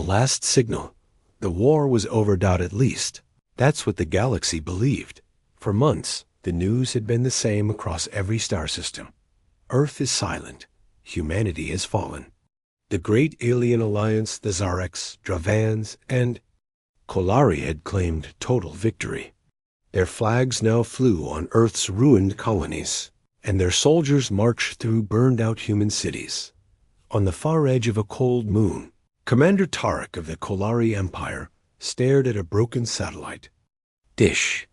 last signal. The war was over. At least, that's what the galaxy believed. For months, the news had been the same across every star system. Earth is silent. Humanity has fallen. The great alien alliance, the Zareks, Dravans, and Kolari had claimed total victory. Their flags now flew on Earth's ruined colonies, and their soldiers marched through burned-out human cities. On the far edge of a cold moon, Commander Tarek of the Kolari Empire stared at a broken satellite dish.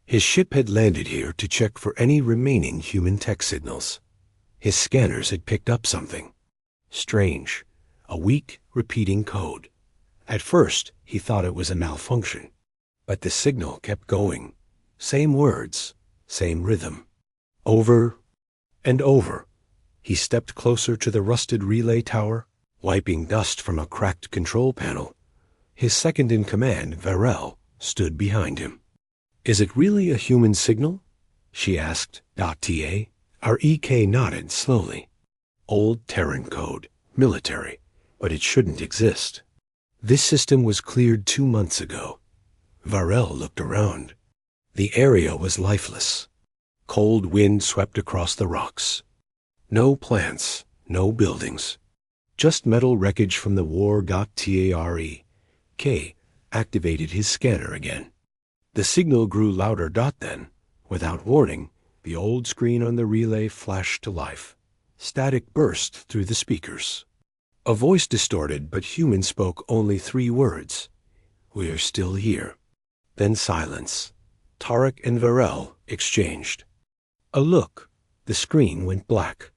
His ship had landed here to check for any remaining human tech signals. His scanners had picked up something strange, a weak, repeating code. At first, he thought it was a malfunction, but the signal kept going. Same words, same rhythm. Over and over. He stepped closer to the rusted relay tower, wiping dust from a cracked control panel. His second-in-command, Varel, stood behind him. "Is it really a human signal?" she asked. TA. Our EK nodded slowly. Old Terran code, military, but it shouldn't exist. This system was cleared 2 months ago. Varel looked around. The area was lifeless. Cold wind swept across the rocks. No plants, no buildings. Just metal wreckage from the war. Tare. K activated his scanner again. The signal grew louder. Then, without warning, the old screen on the relay flashed to life. Static burst through the speakers. A voice distorted, but human spoke only 3 words. "We're still here." Then silence. Tarek and Varel exchanged a look. The screen went black.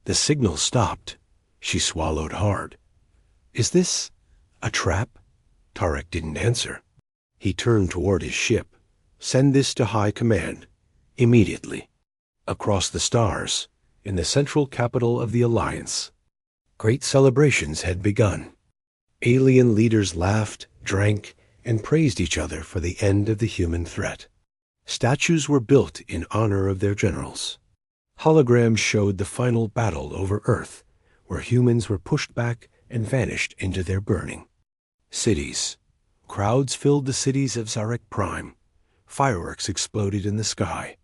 The signal stopped. She swallowed hard. "Is this a trap?" Tarek didn't answer. He turned toward his ship. "Send this to High Command. Immediately." Across the stars, in the central capital of the Alliance, great celebrations had begun. Alien leaders laughed, drank, and praised each other for the end of the human threat. Statues were built in honor of their generals. Holograms showed the final battle over Earth, where humans were pushed back and vanished into their burning. Cities. Crowds filled the cities of Zarek Prime. Fireworks exploded in the sky.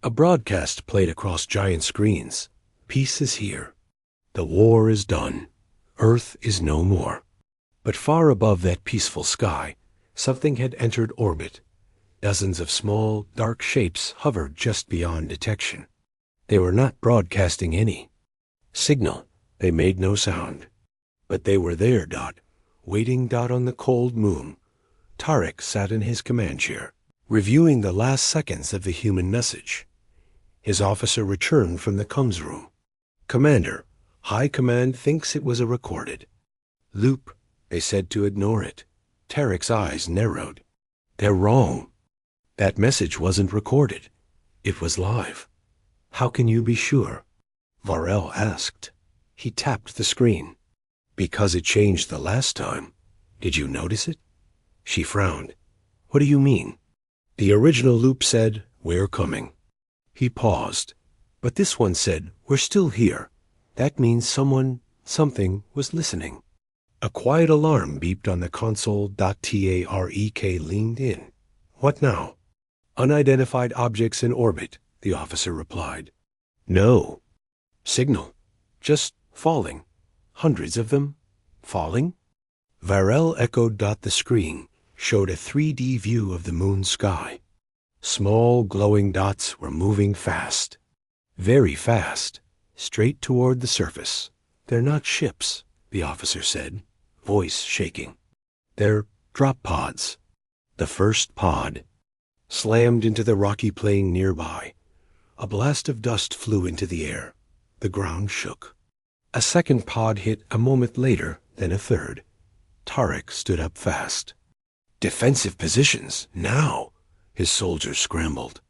A broadcast played across giant screens. Peace is here. The war is done. Earth is no more. But far above that peaceful sky, something had entered orbit. Dozens of small, dark shapes hovered just beyond detection. They were not broadcasting any signal. They made no sound. But they were there. Waiting. On the cold moon, Tarek sat in his command chair, reviewing the last seconds of the human message. His officer returned from the comms room. "Commander, High Command thinks it was a recorded loop." They said to ignore it. Tarek's eyes narrowed. "They're wrong. That message wasn't recorded. It was live." "How can you be sure?" Varel asked. He tapped the screen. "Because it changed the last time. Did you notice it?" She frowned. "What do you mean?" "The original loop said, 'We're coming.'" He paused. "But this one said, 'We're still here.' That means something was listening." A quiet alarm beeped on the console. Tarek leaned in. "What now?" "Unidentified objects in orbit," the officer replied. "No signal. Just falling. Hundreds of them. Falling?" Varel echoed. The screen showed a 3D view of the moon sky. Small glowing dots were moving fast. Very fast. Straight toward the surface. "They're not ships," the officer said, voice shaking. "They're drop pods." The first pod slammed into the rocky plain nearby. A blast of dust flew into the air. The ground shook. A second pod hit a moment later, then a third. Tarek stood up fast. "Defensive positions, now!" His soldiers scrambled.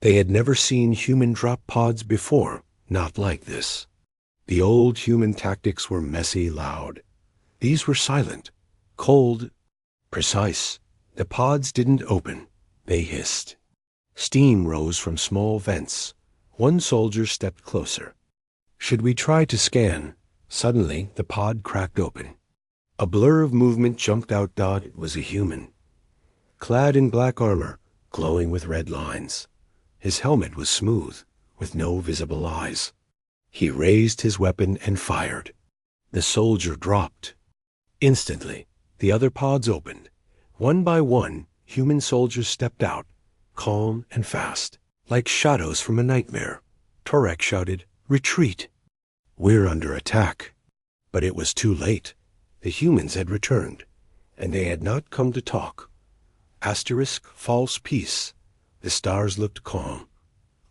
They had never seen human drop pods before, not like this. The old human tactics were messy, loud. These were silent, cold, precise. The pods didn't open. They hissed. Steam rose from small vents. One soldier stepped closer. "Should we try to scan?" Suddenly, the pod cracked open. A blur of movement jumped out. It was a human, clad in black armor, glowing with red lines. His helmet was smooth, with no visible eyes. He raised his weapon and fired. The soldier dropped. Instantly, the other pods opened. One by one, human soldiers stepped out, calm and fast, like shadows from a nightmare. Torek shouted, "Retreat! We're under attack." But it was too late. The humans had returned, and they had not come to talk. Asterisk false peace. The stars looked calm.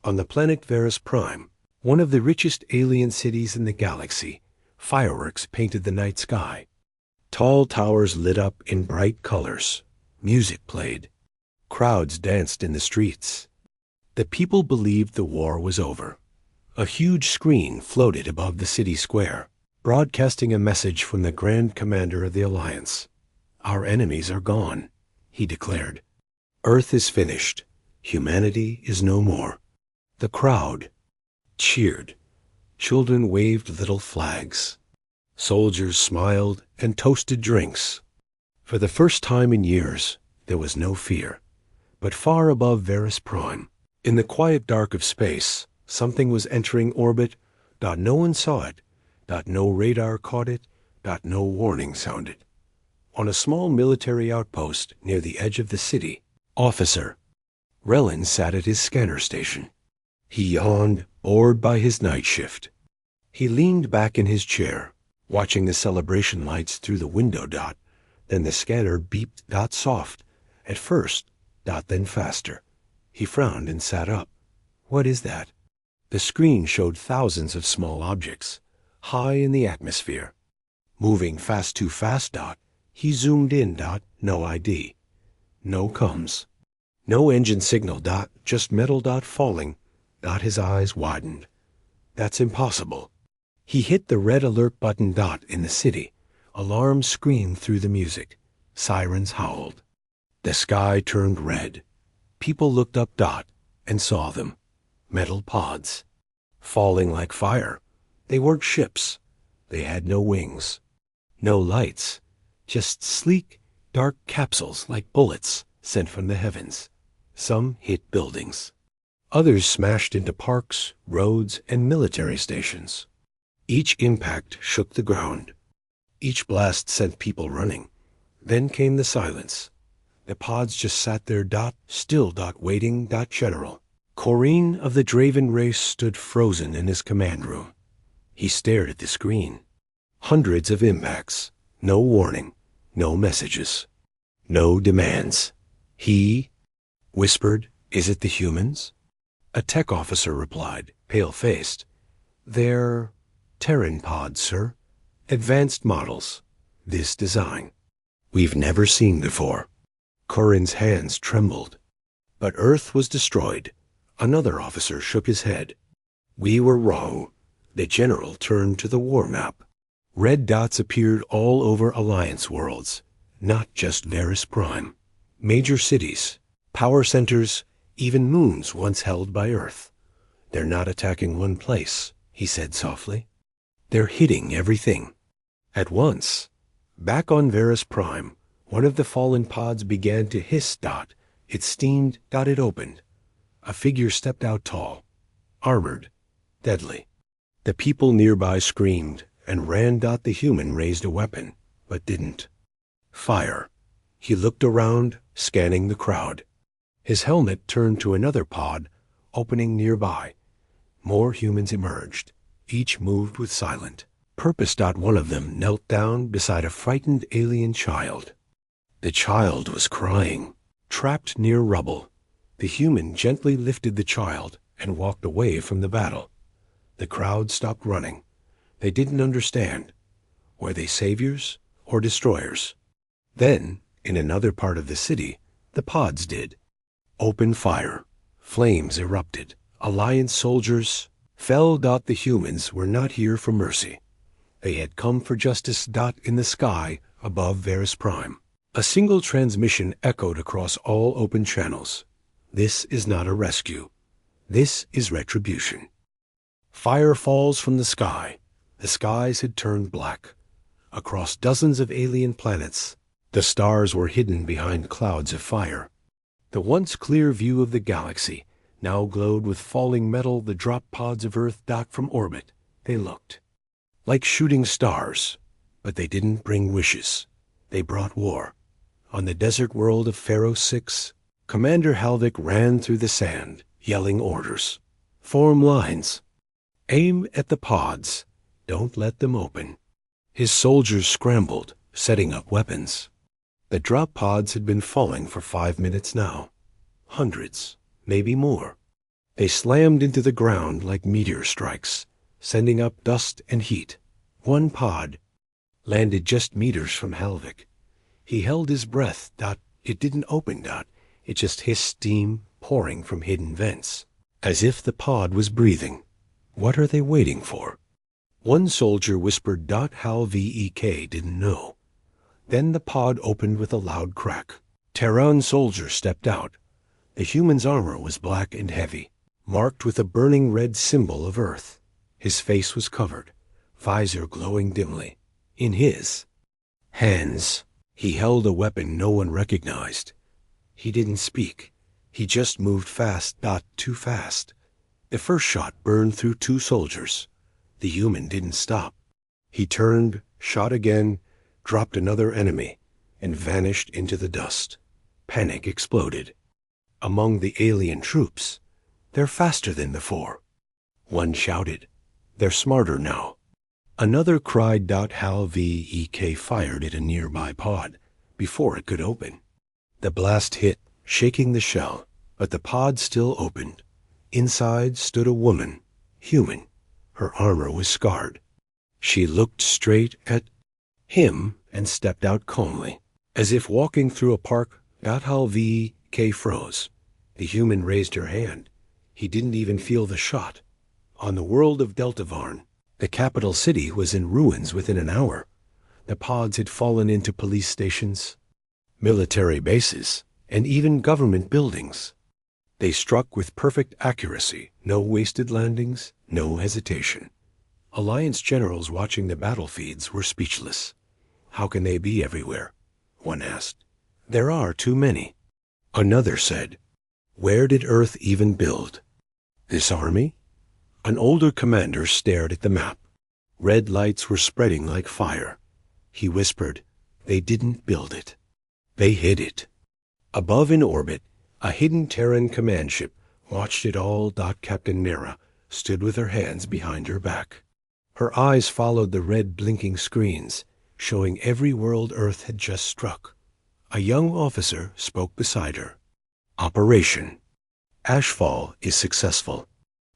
On the planet Verus Prime, one of the richest alien cities in the galaxy, fireworks painted the night sky. Tall towers lit up in bright colors. Music played. Crowds danced in the streets. The people believed the war was over. A huge screen floated above the city square, broadcasting a message from the Grand Commander of the Alliance. "Our enemies are gone," he declared. "Earth is finished. Humanity is no more." The crowd cheered. Children waved little flags. Soldiers smiled and toasted drinks. For the first time in years, there was no fear. But far above Verus Prime, in the quiet dark of space, something was entering orbit. No one saw it. No radar caught it. No warning sounded. On a small military outpost near the edge of the city, Officer Relin sat at his scanner station. He yawned, bored by his night shift. He leaned back in his chair, watching the celebration lights through the window. Then the scanner beeped. Soft. At first. Then faster. He frowned and sat up. "What is that?" The screen showed thousands of small objects, high in the atmosphere. Moving fast, too fast. He zoomed in. No ID. No comms. No engine signal. Just metal. Falling. His eyes widened. That's impossible. He hit the red alert button. In the city, alarms screamed through the music. Sirens howled. The sky turned red. People looked up. And saw them. Metal pods. Falling like fire. They weren't ships. They had no wings. No lights. Just sleek, dark capsules like bullets sent from the heavens. Some hit buildings. Others smashed into parks, roads, and military stations. Each impact shook the ground. Each blast sent people running. Then came the silence. The pods just sat there. Still. Waiting. General Corrine of the Draven race stood frozen in his command room. He stared at the screen. Hundreds of impacts. No warning. No messages. No demands. He whispered, "Is it the humans?" A tech officer replied, pale-faced, "They're Terran pods, sir. Advanced models. This design. We've never seen before." Corrin's hands trembled. But Earth was destroyed. Another officer shook his head. "We were wrong." The general turned to the war map. Red dots appeared all over Alliance worlds, not just Verus Prime. Major cities, power centers, even moons once held by Earth. "They're not attacking one place," he said softly. "They're hitting everything." At once, back on Verus Prime, one of the fallen pods began to hiss. It steamed. It opened. A figure stepped out, tall, armored, deadly. The people nearby screamed and ran. The human raised a weapon, but didn't fire. He looked around, scanning the crowd. His helmet turned to another pod, opening nearby. More humans emerged. Each moved with silent purpose. One of them knelt down beside a frightened alien child. The child was crying, trapped near rubble. The human gently lifted the child and walked away from the battle. The crowd stopped running. They didn't understand. Were they saviors or destroyers? Then, in another part of the city, the pods did. Open fire. Flames erupted. Alliance soldiers fell. The humans were not here for mercy. They had come for justice. In the sky above Verus Prime, a single transmission echoed across all open channels. "This is not a rescue. This is retribution." Fire falls from the sky. The skies had turned black. across dozens of alien planets. The stars were hidden behind clouds of fire. The once clear view of the galaxy now glowed with falling metal. The drop pods of Earth docked from orbit. They looked like shooting stars, but they didn't bring wishes. They brought war. On the desert world of Pharaoh 6, Commander Halvik ran through the sand, yelling orders. Form lines. Aim at the pods. Don't let them open. His soldiers scrambled, setting up weapons. The drop pods had been falling for 5 minutes now. Hundreds, maybe more. They slammed into the ground like meteor strikes, sending up dust and heat. One pod landed just meters from Halvik. He held his breath. It didn't open. It just hissed steam pouring from hidden vents, as if the pod was breathing. What are they waiting for? One soldier whispered. Halvik didn't know. Then the pod opened with a loud crack. Terran soldier stepped out. The human's armor was black and heavy, marked with a burning red symbol of Earth. His face was covered, visor glowing dimly. In his hands, he held a weapon no one recognized. He didn't speak. He just moved fast. Too fast. The first shot burned through 2 soldiers. The human didn't stop. He turned, shot again, dropped another enemy, and vanished into the dust. Panic exploded among the alien troops. They're faster than before. One shouted. They're smarter now. Another cried. Halvik fired at a nearby pod before it could open. The blast hit, shaking the shell, but the pod still opened. Inside stood a woman, human. Her armor was scarred. She looked straight at him and stepped out calmly, as if walking through a park. Halvik froze. The human raised her hand. He didn't even feel the shot. On the world of Deltavarn, the capital city was in ruins within an hour. The pods had fallen into police stations, military bases, and even government buildings. They struck with perfect accuracy. No wasted landings, no hesitation. Alliance generals watching the battlefields were speechless. How can they be everywhere? One asked. There are too many. Another said. Where did Earth even build this army? An older commander stared at the map. Red lights were spreading like fire. He whispered, they didn't build it. They hid it. Above in orbit, a hidden Terran command ship watched it all. Captain Mira stood with her hands behind her back. Her eyes followed the red blinking screens, showing every world Earth had just struck. A young officer spoke beside her. Operation Ashfall is successful.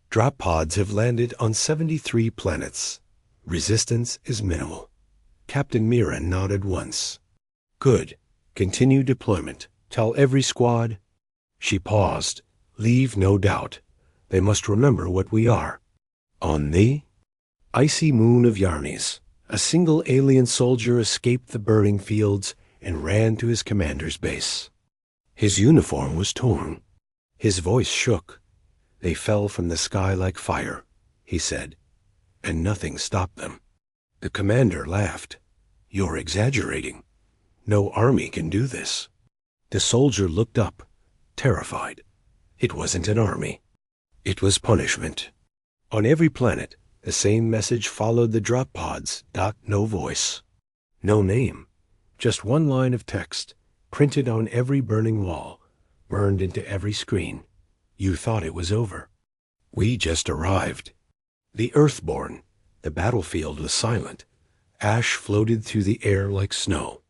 Drop pods have landed on 73 planets. Resistance is minimal. Captain Mira nodded once. Good. Continue deployment. Tell every squad. She paused. Leave no doubt. They must remember what we are. On the icy moon of Yarnis, a single alien soldier escaped the burning fields and ran to his commander's base. His uniform was torn. His voice shook. They fell from the sky like fire, he said, and nothing stopped them. The commander laughed. You're exaggerating. No army can do this. The soldier looked up, terrified. It wasn't an army. It was punishment. On every planet, the same message followed the drop pods. No voice. No name. Just one line of text, printed on every burning wall, burned into every screen. You thought it was over. We just arrived. The Earthborn. The battlefield was silent. Ash floated through the air like snow.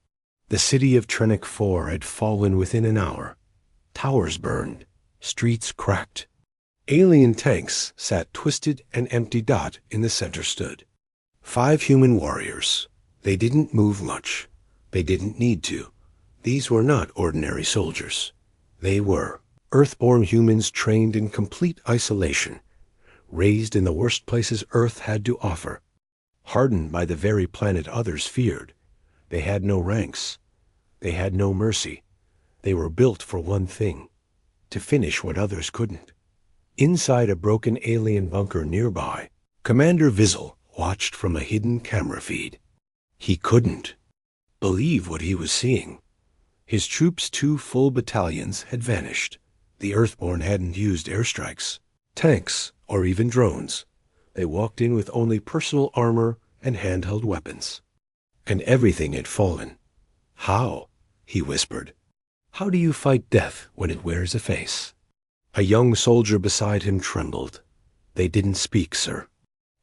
The city of Trenic 4 had fallen within an hour. Towers burned. Streets cracked. Alien tanks sat twisted and empty. In the center stood 5 human warriors. They didn't move much. They didn't need to. These were not ordinary soldiers. They were Earthborn humans trained in complete isolation, raised in the worst places Earth had to offer, hardened by the very planet others feared. They had no ranks. They had no mercy. They were built for one thing, to finish what others couldn't. Inside a broken alien bunker nearby, Commander Vizel watched from a hidden camera feed. He couldn't believe what he was seeing. His troops' 2 full battalions had vanished. The Earthborn hadn't used airstrikes, tanks, or even drones. They walked in with only personal armor and handheld weapons. And everything had fallen. How? He whispered. How do you fight death when it wears a face? A young soldier beside him trembled. They didn't speak, sir.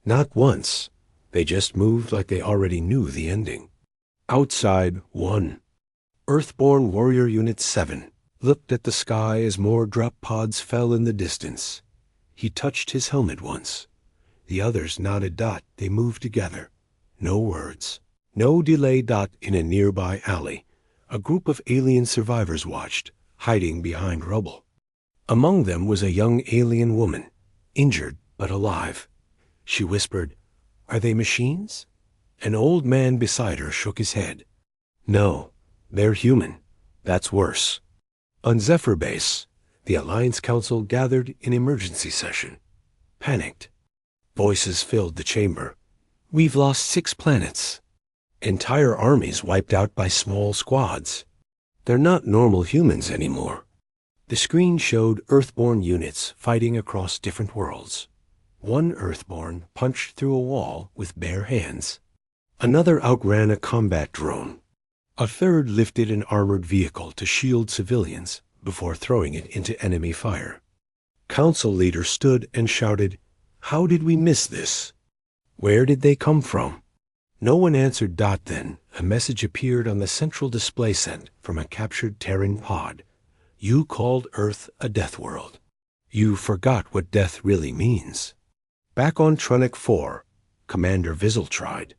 Not once. They just moved like they already knew the ending. Outside, 1. Earthborn Warrior Unit 7 looked at the sky as more drop pods fell in the distance. He touched his helmet once. The others nodded. They moved together. No words. No delay. In a nearby alley, a group of alien survivors watched, hiding behind rubble. Among them was a young alien woman, injured but alive. She whispered, "Are they machines?" An old man beside her shook his head. "No, they're human. That's worse." On Zephyr Base, the Alliance Council gathered in emergency session. Panicked. Voices filled the chamber. "We've lost 6 planets. Entire armies wiped out by small squads. They're not normal humans anymore." The screen showed Earthborn units fighting across different worlds. One Earthborn punched through a wall with bare hands. Another outran a combat drone. A third lifted an armored vehicle to shield civilians before throwing it into enemy fire. Council leader stood and shouted, "How did we miss this? Where did they come from?" No one answered. Then a message appeared on the central display sent from a captured Terran pod. "You called Earth a death world. You forgot what death really means." Back on Tronic 4, Commander Vizel tried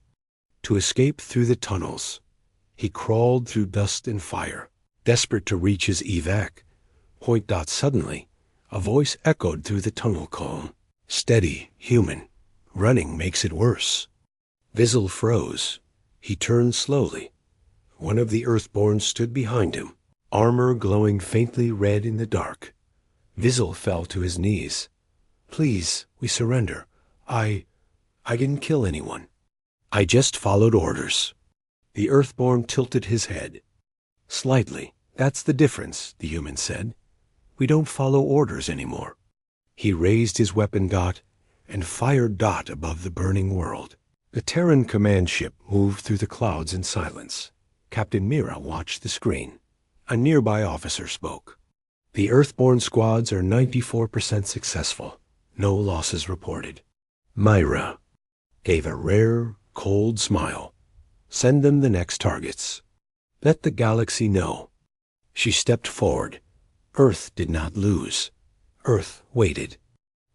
to escape through the tunnels. He crawled through dust and fire, desperate to reach his evac. Point. Suddenly, a voice echoed through the tunnel calm. "Steady, human. Running makes it worse." Vizel froze. He turned slowly. One of the Earthborn stood behind him, armor glowing faintly red in the dark. Vizel fell to his knees. "Please, we surrender. I didn't kill anyone. I just followed orders." The Earthborn tilted his head. "Slightly. That's the difference," the human said. "We don't follow orders anymore." He raised his weapon. And fired. Above the burning world. The Terran command ship moved through the clouds in silence. Captain Mira watched the screen. A nearby officer spoke. "The Earthborn squads are 94% successful. No losses reported." Myra gave a rare, cold smile. "Send them the next targets. Let the galaxy know." She stepped forward. Earth did not lose. Earth waited.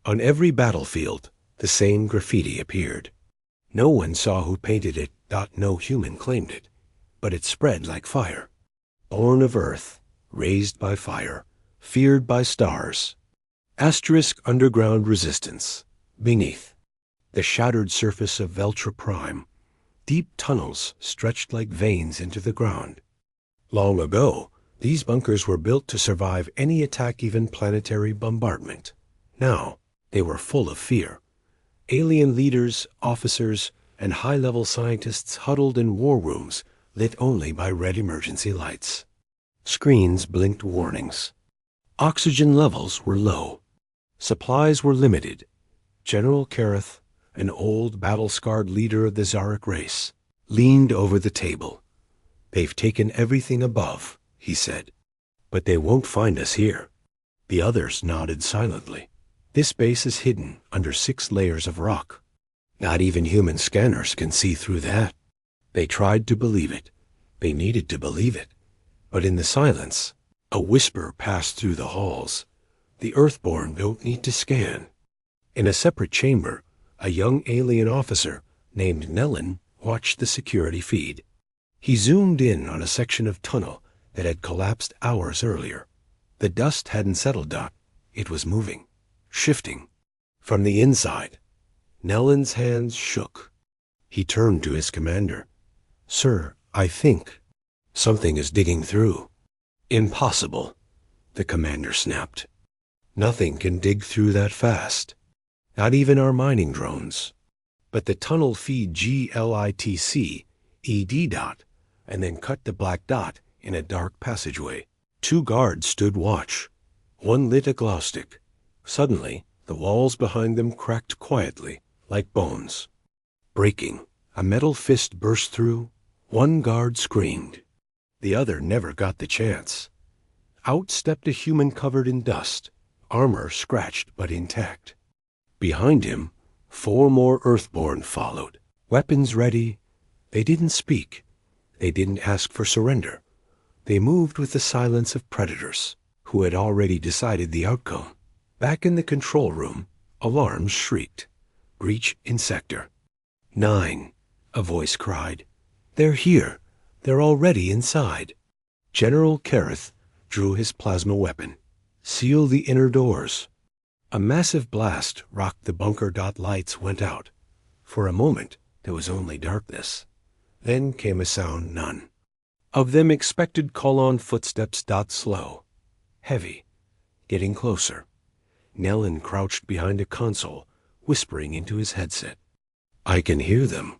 On every battlefield, the same graffiti appeared. No one saw who painted it. No human claimed it. But it spread like fire. Born of Earth, raised by fire, feared by stars. Asterisk underground resistance. Beneath, the shattered surface of Veltra Prime. Deep tunnels stretched like veins into the ground. Long ago, these bunkers were built to survive any attack, even planetary bombardment. Now, they were full of fear. Alien leaders, officers, and high-level scientists huddled in war rooms lit only by red emergency lights. Screens blinked warnings. Oxygen levels were low. Supplies were limited. General Kareth, an old battle-scarred leader of the Zarek race, leaned over the table. "They've taken everything above," he said. "But they won't find us here." The others nodded silently. "This base is hidden under 6 layers of rock. Not even human scanners can see through that." They tried to believe it. They needed to believe it. But in the silence, a whisper passed through the halls. "The Earthborn don't need to scan." In a separate chamber, a young alien officer named Nellen watched the security feed. He zoomed in on a section of tunnel that had collapsed hours earlier. The dust hadn't settled. It was moving, shifting. From the inside, Nellen's hands shook. He turned to his commander. "Sir, I think something is digging through." "Impossible," the commander snapped. "Nothing can dig through that fast. Not even our mining drones." But the tunnel feed GLITC ED dot, and then cut the black dot in a dark passageway. 2 guards stood watch. One lit a glow stick. Suddenly, the walls behind them cracked quietly, like bones. Breaking, a metal fist burst through. One guard screamed. The other never got the chance. Out stepped a human covered in dust, armor scratched but intact. Behind him, 4 more Earthborn followed, weapons ready. They didn't speak. They didn't ask for surrender. They moved with the silence of predators who had already decided the outcome. Back in the control room, alarms shrieked. Breach in sector 9, a voice cried. They're here. They're already inside. General Kareth drew his plasma weapon. Seal the inner doors. A massive blast rocked the bunker. Lights went out. For a moment, there was only darkness. Then came a sound none of them expected. Colon footsteps. Slow, heavy, getting closer. Nellen crouched behind a console, whispering into his headset. I can hear them.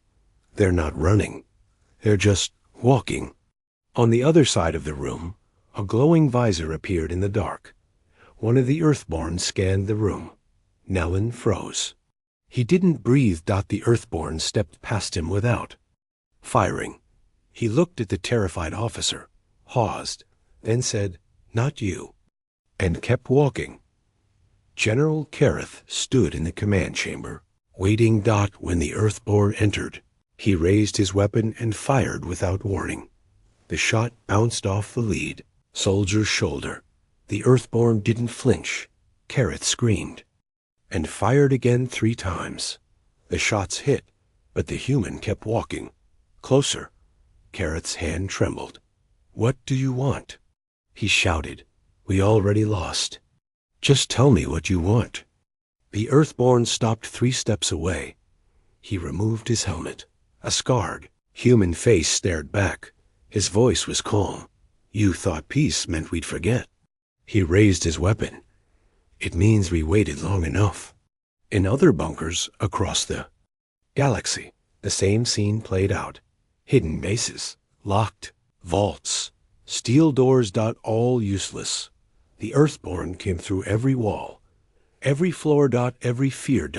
They're not running. They're just walking. On the other side of the room, a glowing visor appeared in the dark. One of the Earthborn scanned the room. Nellen froze. He didn't breathe. The Earthborn stepped past him without firing. He looked at the terrified officer, paused, then said, Not you, and kept walking. General Kareth stood in the command chamber, waiting. When the Earthborn entered, he raised his weapon and fired without warning. The shot bounced off the lead soldier's shoulder. The Earthborn didn't flinch. Kareth screamed and fired again 3 times. The shots hit, but the human kept walking. Closer. Kareth's hand trembled. What do you want? He shouted. We already lost. Just tell me what you want. The Earthborn stopped 3 steps away. He removed his helmet. A scarred, human face stared back. His voice was calm. You thought peace meant we'd forget. He raised his weapon. It means we waited long enough. In other bunkers across the galaxy, the same scene played out. Hidden bases, locked, vaults, steel doors. All useless. The Earthborn came through every wall, every floor. Every fear.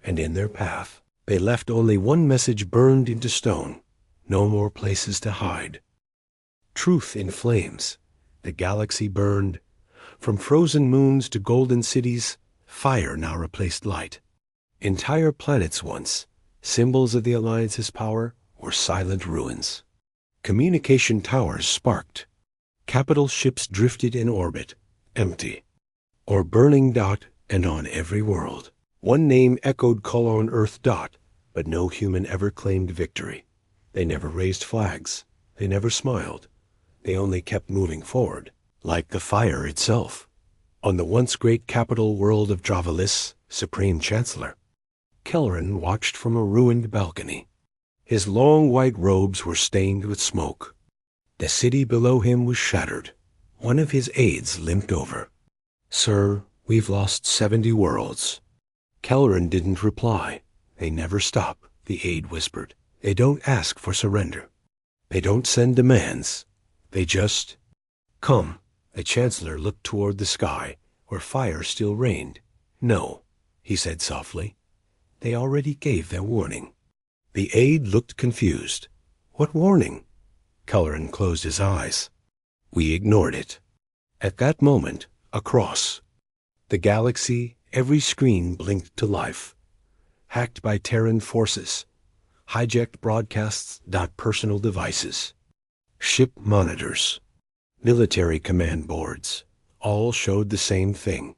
And in their path, they left only one message burned into stone. No more places to hide. Truth in flames. The galaxy burned. From frozen moons to golden cities, fire now replaced light. Entire planets once, symbols of the Alliance's power, were silent ruins. Communication towers sparked. Capital ships drifted in orbit, empty, or burning. And on every world, one name echoed Colon Earth. But no human ever claimed victory. They never raised flags. They never smiled. They only kept moving forward, like the fire itself. On the once great capital world of Dravalis, Supreme Chancellor, Kelleran watched from a ruined balcony. His long white robes were stained with smoke. The city below him was shattered. One of his aides limped over. Sir, we've lost 70 worlds. Kelleran didn't reply. They never stop, the aide whispered. They don't ask for surrender. They don't send demands. They just come. The Chancellor looked toward the sky, where fire still reigned. No, he said softly. They already gave their warning. The aide looked confused. What warning? Kelleran closed his eyes. We ignored it. At that moment, across the galaxy, every screen blinked to life. Hacked by Terran forces. Hijacked broadcasts. Personal devices. Ship monitors. Military command boards. All showed the same thing.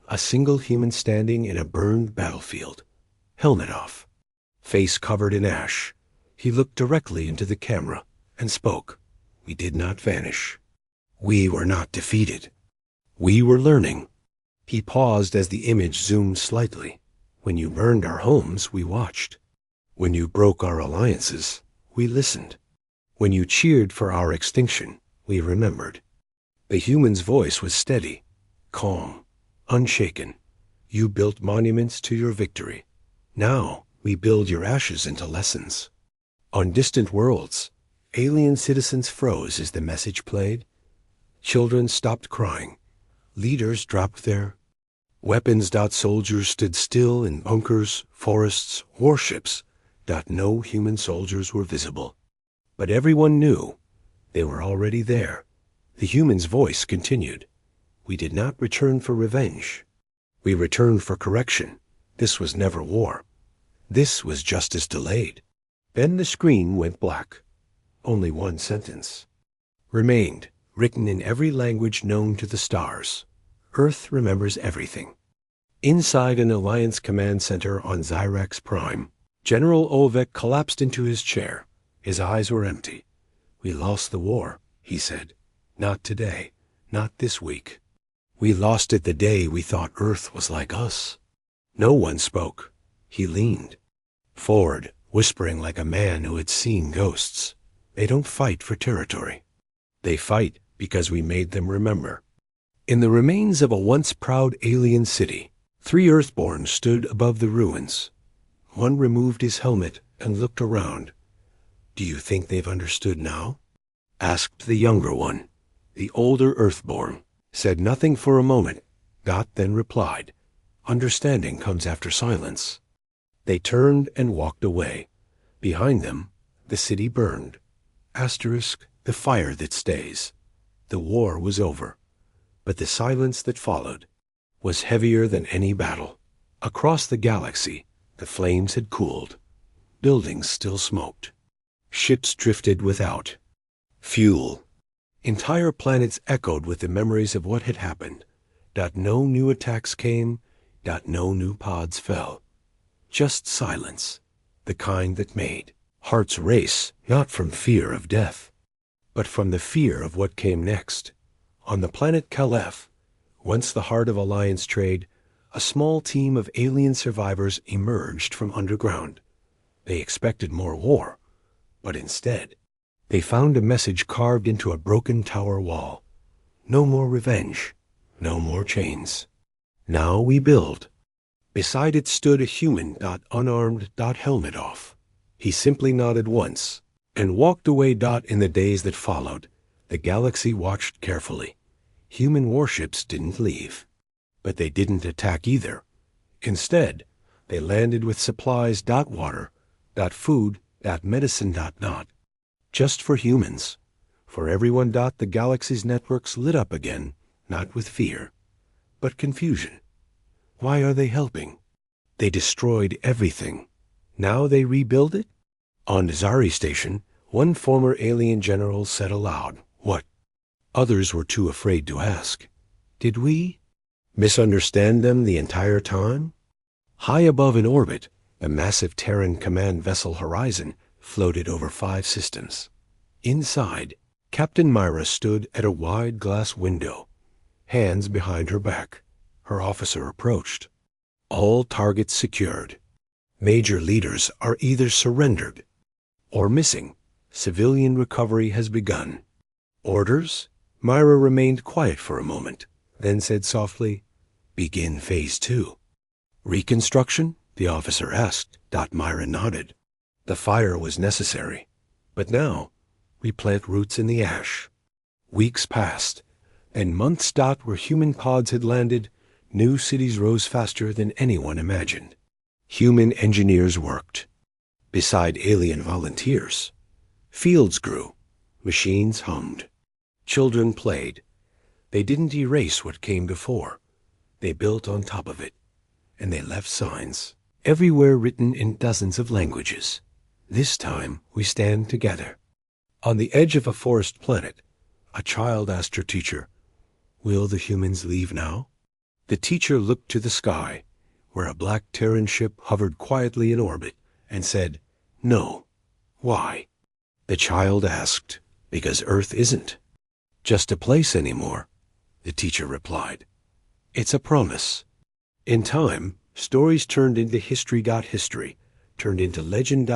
A single human standing in a burned battlefield. Helmet off. Face covered in ash. He looked directly into the camera and spoke. We did not vanish. We were not defeated. We were learning. He paused as the image zoomed slightly. When you burned our homes, we watched. When you broke our alliances, we listened. When you cheered for our extinction, we remembered. The human's voice was steady, calm, unshaken. You built monuments to your victory. Now we build your ashes into lessons. On distant worlds, alien citizens froze as the message played. Children stopped crying. Leaders dropped their weapons. Soldiers stood still in bunkers, forests, warships. No human soldiers were visible. But everyone knew they were already there. The human's voice continued. We did not return for revenge. We returned for correction. This was never war. This was justice delayed. Then the screen went black. Only one sentence remained, written in every language known to the stars. Earth remembers everything. Inside an Alliance command center on Zyrax Prime, General Olvek collapsed into his chair. His eyes were empty. We lost the war, he said. Not today. Not this week. We lost it the day we thought Earth was like us. No one spoke. He leaned forward, whispering like a man who had seen ghosts. They don't fight for territory. They fight because we made them remember. In the remains of a once proud alien city, 3 Earthborn stood above the ruins. One removed his helmet and looked around. Do you think they've understood now? Asked the younger one. The older Earthborn said nothing for a moment. Then replied, understanding comes after silence. They turned and walked away. Behind them, the city burned. The fire that stays. The war was over. But the silence that followed was heavier than any battle. Across the galaxy, the flames had cooled. Buildings still smoked. Ships drifted without fuel. Entire planets echoed with the memories of what had happened. No new attacks came. No new pods fell. Just silence, the kind that made hearts race, not from fear of death, but from the fear of what came next. On the planet Calef, once the heart of Alliance trade, a small team of alien survivors emerged from underground. They expected more war, but instead, they found a message carved into a broken tower wall. No more revenge, no more chains. Now we build. Beside it stood a human, unarmed, helmet off. He simply nodded once and walked away. In the days that followed, the galaxy watched carefully. Human warships didn't leave, but they didn't attack either. Instead, they landed with supplies. Water, food, medicine. Not just for humans, for everyone. The galaxy's networks lit up again, not with fear, but confusion. Why are they helping? They destroyed everything. Now they rebuild it? On Zari Station, one former alien general said aloud, what? Others were too afraid to ask. Did we misunderstand them the entire time? High above in orbit, a massive Terran command vessel Horizon floated over 5 systems. Inside, Captain Myra stood at a wide glass window, hands behind her back. Her officer approached. All targets secured. Major leaders are either surrendered or missing. Civilian recovery has begun. Orders? Myra remained quiet for a moment, then said softly, begin phase 2. Reconstruction? The officer asked. Myra nodded. The fire was necessary. But now, we plant roots in the ash. Weeks passed, and months. Where human pods had landed, new cities rose faster than anyone imagined. Human engineers worked beside alien volunteers. Fields grew. Machines hummed. Children played. They didn't erase what came before. They built on top of it. And they left signs, everywhere written in dozens of languages. This time we stand together. On the edge of a forest planet, a child asked her teacher, will the humans leave now? The teacher looked to the sky, where a black Terran ship hovered quietly in orbit, and said, no. Why? The child asked, because Earth isn't just a place anymore. The teacher replied, it's a promise. In time, stories turned into history. History turned into legend.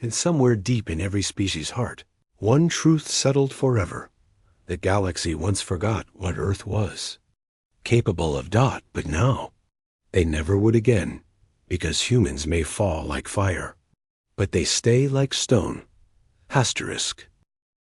And somewhere deep in every species' heart, one truth settled forever. The galaxy once forgot what Earth was. Capable of. But now, they never would again, because humans may fall like fire, but they stay like stone. Asterisk.